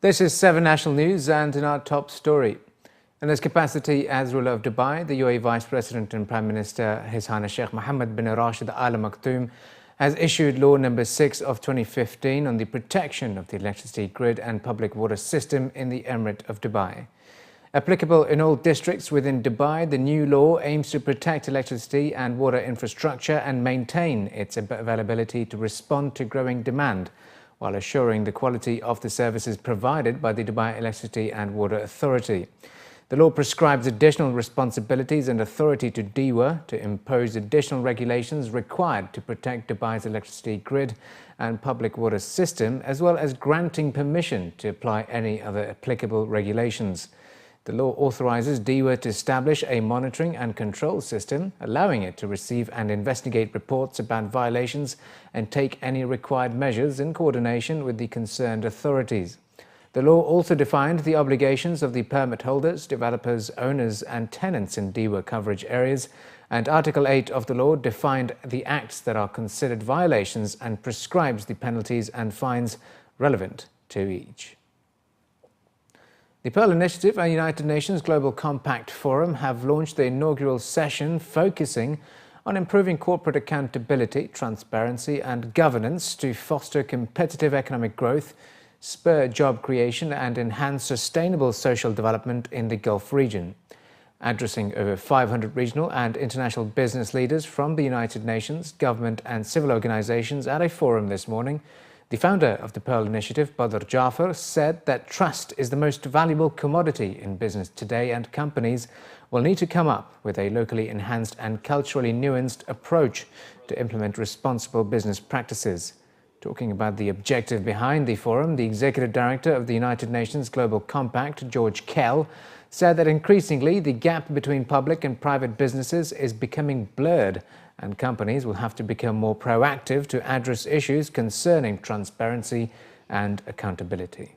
This is 7 National News, and in our top story. In his capacity as ruler of Dubai, the UAE Vice President and Prime Minister His Highness Sheikh Mohammed bin Rashid Al Maktoum has issued Law No. 6 of 2015 on the protection of the electricity grid and public water system in the Emirate of Dubai. Applicable in all districts within Dubai, the new law aims to protect electricity and water infrastructure and maintain its availability to respond to growing demand, while assuring the quality of the services provided by the Dubai Electricity and Water Authority. The law prescribes additional responsibilities and authority to DFWAC to impose additional regulations required to protect Dubai's electricity grid and public water system, as well as granting permission to apply any other applicable regulations. The law authorizes DFWAC to establish a monitoring and control system, allowing it to receive and investigate reports about violations and take any required measures in coordination with the concerned authorities. The law also defined the obligations of the permit holders, developers, owners and tenants in DFWAC coverage areas, and Article 8 of the law defined the acts that are considered violations and prescribes the penalties and fines relevant to each. The Pearl Initiative and United Nations Global Compact Forum have launched the inaugural session focusing on improving corporate accountability, transparency and governance to foster competitive economic growth, spur job creation and enhance sustainable social development in the Gulf region. Addressing over 500 regional and international business leaders from the United Nations, government and civil organizations at a forum this morning, the founder of the Pearl Initiative, Badr Jaffer, said that trust is the most valuable commodity in business today, and companies will need to come up with a locally enhanced and culturally nuanced approach to implement responsible business practices. Talking about the objective behind the forum, the Executive Director of the United Nations Global Compact, George Kell, said that increasingly the gap between public and private businesses is becoming blurred, and companies will have to become more proactive to address issues concerning transparency and accountability.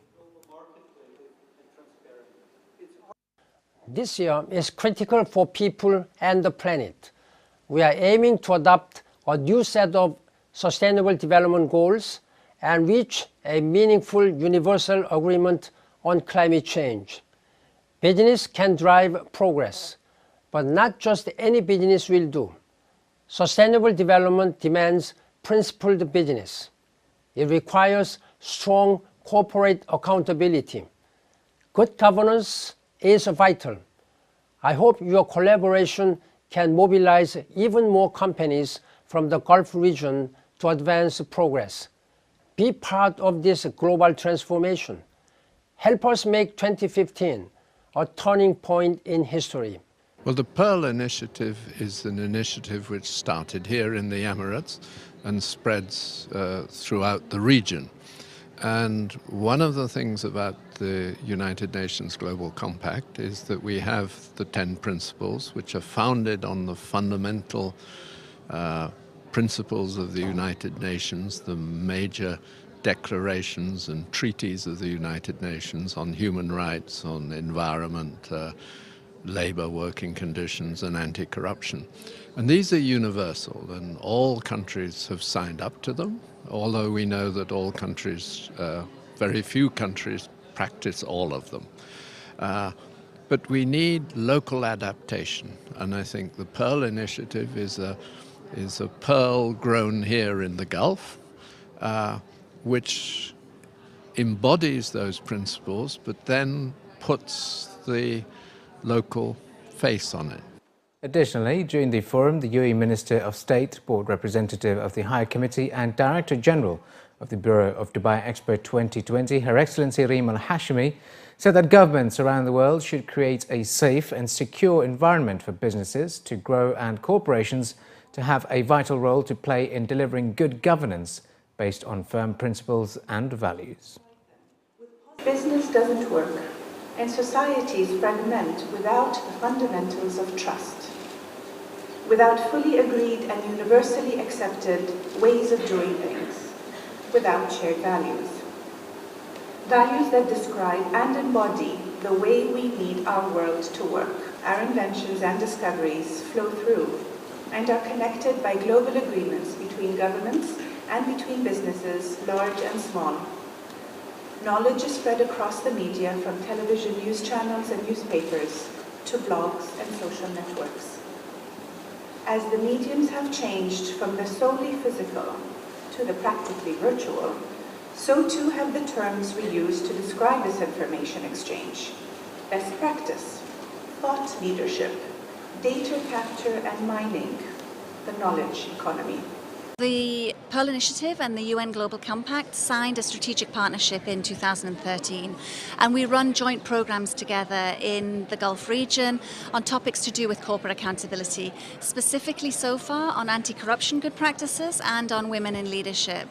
This year is critical for people and the planet. We are aiming to adopt a new set of Sustainable Development Goals and reach a meaningful universal agreement on climate change. Business can drive progress, but not just any business will do. Sustainable development demands principled business. It requires strong corporate accountability. Good governance is vital. I hope your collaboration can mobilize even more companies from the Gulf region to advance progress. Be part of this global transformation. Help us make 2015 a turning point in history. Well, the Pearl Initiative is an initiative which started here in the Emirates and spreads throughout the region. And one of the things about the United Nations Global Compact is that we have the 10 principles, which are founded on the fundamental principles of the United Nations, the major declarations and treaties of the United Nations on human rights, on environment, labor, working conditions and anti-corruption. And these are universal, and all countries have signed up to them, although we know that all countries, very few countries practice all of them. But we need local adaptation, and I think the Pearl Initiative is a pearl grown here in the Gulf, which embodies those principles, but then puts the local face on it. Additionally, during the forum, the UAE Minister of State, Board Representative of the High Committee and Director General of the Bureau of Dubai Expo 2020, Her Excellency Reem Al Hashimi, said that governments around the world should create a safe and secure environment for businesses to grow and corporations to have a vital role to play in delivering good governance based on firm principles and values. Business doesn't work, and societies fragment without the fundamentals of trust, without fully agreed and universally accepted ways of doing things, without shared values. Values that describe and embody the way we need our world to work. Our inventions and discoveries flow through and are connected by global agreements between governments and between businesses, large and small. knowledge is spread across the media from television news channels and newspapers to blogs and social networks. As the mediums have changed from the solely physical to the practically virtual, so too have the terms we use to describe this information exchange: best practice, thought leadership, data capture and mining, the knowledge economy. The Pearl Initiative and the UN Global Compact signed a strategic partnership in 2013, and we run joint programs together in the Gulf region on topics to do with corporate accountability, specifically so far on anti-corruption good practices and on women in leadership.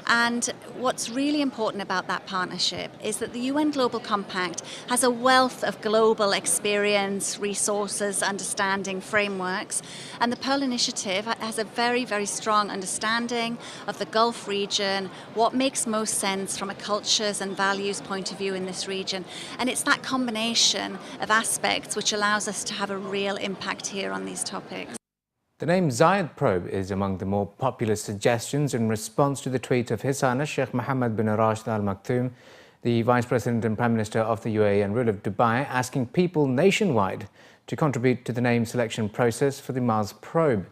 And what's really important about that partnership is that the UN Global Compact has a wealth of global experience, resources, understanding, frameworks, and the Pearl Initiative has a very, very strong understanding of the Gulf region, what makes most sense from a cultures and values point of view in this region. And it's that combination of aspects which allows us to have a real impact here on these topics. The name Zayed probe is among the more popular suggestions in response to the tweet of His Highness Sheikh Mohammed bin Rashid Al Maktoum, the Vice President and Prime Minister of the UAE and ruler of Dubai, asking people nationwide to contribute to the name selection process for the Mars probe.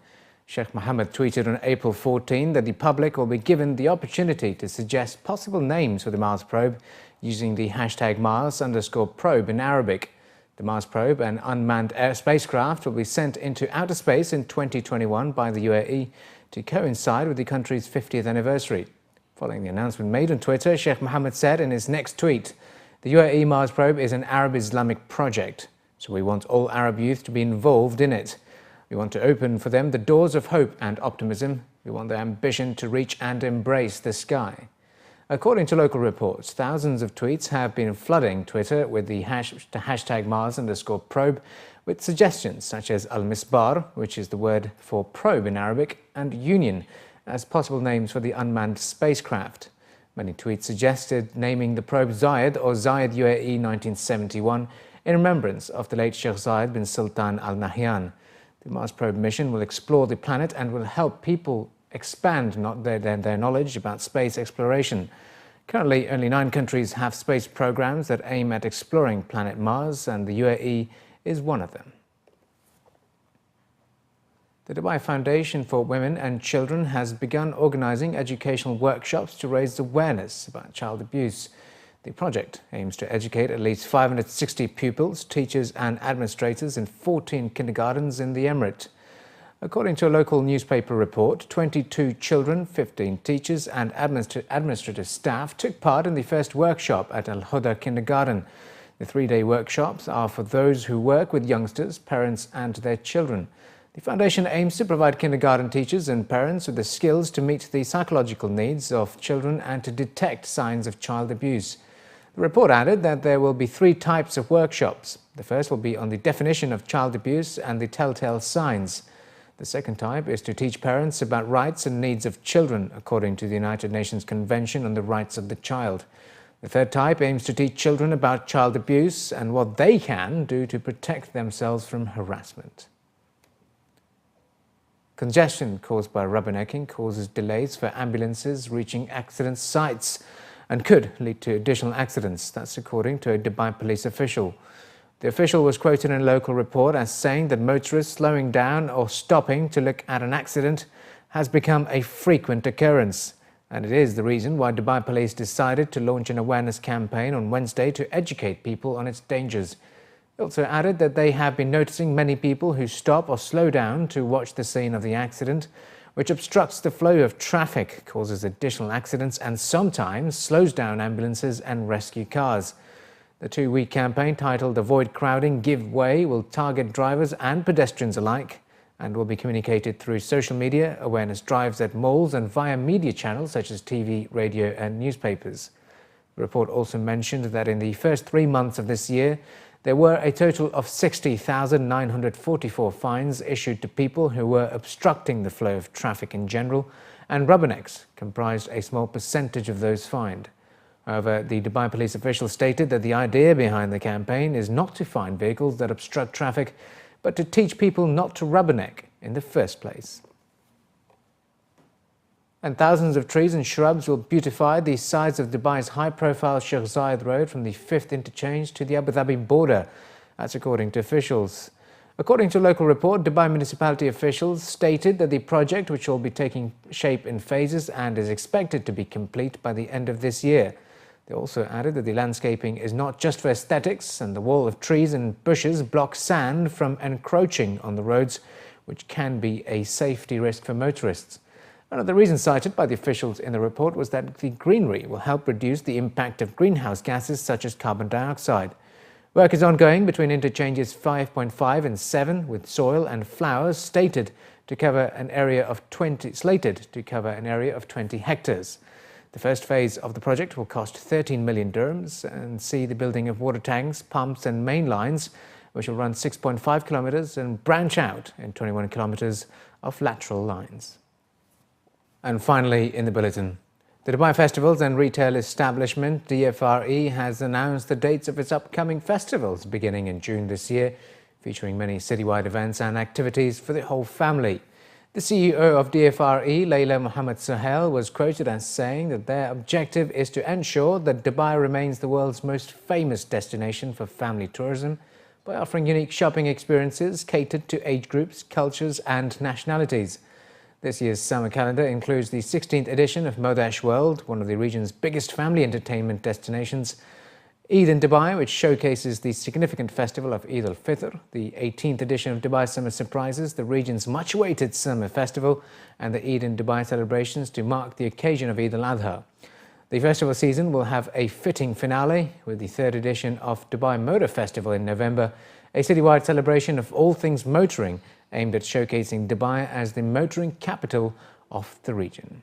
Sheikh Mohammed tweeted on April 14 that the public will be given the opportunity to suggest possible names for the Mars probe using the hashtag Mars_probe in Arabic. The Mars probe, an unmanned spacecraft, will be sent into outer space in 2021 by the UAE to coincide with the country's 50th anniversary. Following the announcement made on Twitter, Sheikh Mohammed said in his next tweet, "The UAE Mars probe is an Arab Islamic project, so we want all Arab youth to be involved in it. We want to open for them the doors of hope and optimism. We want their ambition to reach and embrace the sky." According to local reports, thousands of tweets have been flooding Twitter with the hashtag Mars_probe with suggestions such as Al-Misbar, which is the word for probe in Arabic, and Union as possible names for the unmanned spacecraft. Many tweets suggested naming the probe Zayed or Zayed UAE 1971 in remembrance of the late Shaikh Zayed bin Sultan Al Nahyan. The Mars probe mission will explore the planet and will help people expand their knowledge about space exploration. Currently, only 9 countries have space programs that aim at exploring planet Mars, and the UAE is one of them. The Dubai Foundation for Women and Children has begun organizing educational workshops to raise awareness about child abuse. The project aims to educate at least 560 pupils, teachers and administrators in 14 kindergartens in the Emirate. According to a local newspaper report, 22 children, 15 teachers and administrative staff took part in the first workshop at Al Huda Kindergarten. The 3-day workshops are for those who work with youngsters, parents and their children. The foundation aims to provide kindergarten teachers and parents with the skills to meet the psychological needs of children and to detect signs of child abuse. The report added that there will be 3 types of workshops. The first will be on the definition of child abuse and the telltale signs. The second type is to teach parents about rights and needs of children according to the United Nations Convention on the Rights of the Child. The third type aims to teach children about child abuse and what they can do to protect themselves from harassment. Congestion caused by rubbernecking causes delays for ambulances reaching accident sites and could lead to additional accidents. That's according to a Dubai police official. The official was quoted in a local report as saying that motorists slowing down or stopping to look at an accident has become a frequent occurrence. And it is the reason why Dubai Police decided to launch an awareness campaign on Wednesday to educate people on its dangers. They also added that they have been noticing many people who stop or slow down to watch the scene of the accident, which obstructs the flow of traffic, causes additional accidents and sometimes slows down ambulances and rescue cars. The 2-week campaign, titled Avoid Crowding, Give Way, will target drivers and pedestrians alike and will be communicated through social media, awareness drives at malls and via media channels such as TV, radio and newspapers. The report also mentioned that in the first 3 months of this year, there were a total of 60,944 fines issued to people who were obstructing the flow of traffic in general, and rubbernecks comprised a small percentage of those fined. However, the Dubai police official stated that the idea behind the campaign is not to fine vehicles that obstruct traffic, but to teach people not to rubberneck in the first place. And thousands of trees and shrubs will beautify the sides of Dubai's high-profile Shaikh Zayed Road from the 5th interchange to the Abu Dhabi border. That's according to officials. According to a local report, Dubai municipality officials stated that the project, which will be taking shape in phases and is expected to be complete by the end of this year. They also added that the landscaping is not just for aesthetics, and the wall of trees and bushes blocks sand from encroaching on the roads, which can be a safety risk for motorists. Another reason cited by the officials in the report was that the greenery will help reduce the impact of greenhouse gases such as carbon dioxide. Work is ongoing between interchanges 5.5 and 7, with soil and flowers slated to cover an area of 20 hectares. The first phase of the project will cost 13 million dirhams and see the building of water tanks, pumps and main lines, which will run 6.5 kilometers and branch out in 21 kilometers of lateral lines. And finally, in the bulletin, the Dubai Festivals and Retail Establishment, DFWAC, has announced the dates of its upcoming festivals beginning in June this year, featuring many citywide events and activities for the whole family. The CEO of DFWAC, Layla Mohammed Sahel, was quoted as saying that their objective is to ensure that Dubai remains the world's most famous destination for family tourism by offering unique shopping experiences catered to age groups, cultures and nationalities. This year's summer calendar includes the 16th edition of Modash World, one of the region's biggest family entertainment destinations, Eid in Dubai, which showcases the significant festival of Eid al-Fitr, the 18th edition of Dubai Summer Surprises, the region's much-awaited summer festival, and the Eid in Dubai celebrations to mark the occasion of Eid al-Adha. The festival season will have a fitting finale with the 3rd edition of Dubai Motor Festival in November, a citywide celebration of all things motoring aimed at showcasing Dubai as the motoring capital of the region.